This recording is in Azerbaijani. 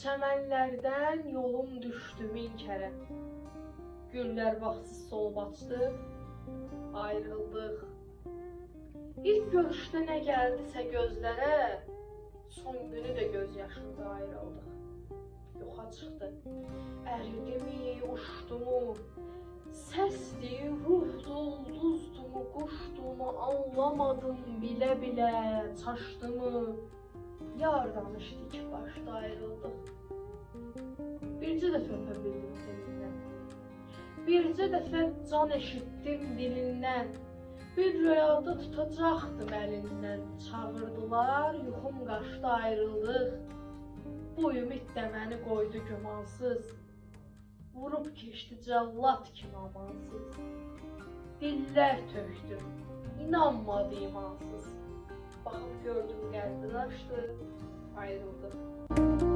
Çəmənlərdən yolum düşdü min kərə. Güllər vaxtsız solub açdı, ayrıldıq. İlk görüşdə nə gəldisə gözlərə, son günü də göz yaşında ayrıldıq. Yoxa çıxdı, əridimi, uçdumu, səsdi, ruhdu, ulduzdumu, quşdumu, anlamadım bilə-bilə, çaşdımı. Yar danışdı ki, başda ayrıldıq. Bircə dəfə öpə bildim senindən. Bircə dəfə can eşitdim dilindən. Bir rüyada tutacaqdım əlindən. Çağırdılar, yuxum qaçdı, ayrıldıq. Bu ümid də məni qoydu gümansız. Vurub keçdi cəllad kimi amansız. Dillər tökdüm, inanmadı imansız. Baxıb gördüm qəlbin açdı, ayrıldıq.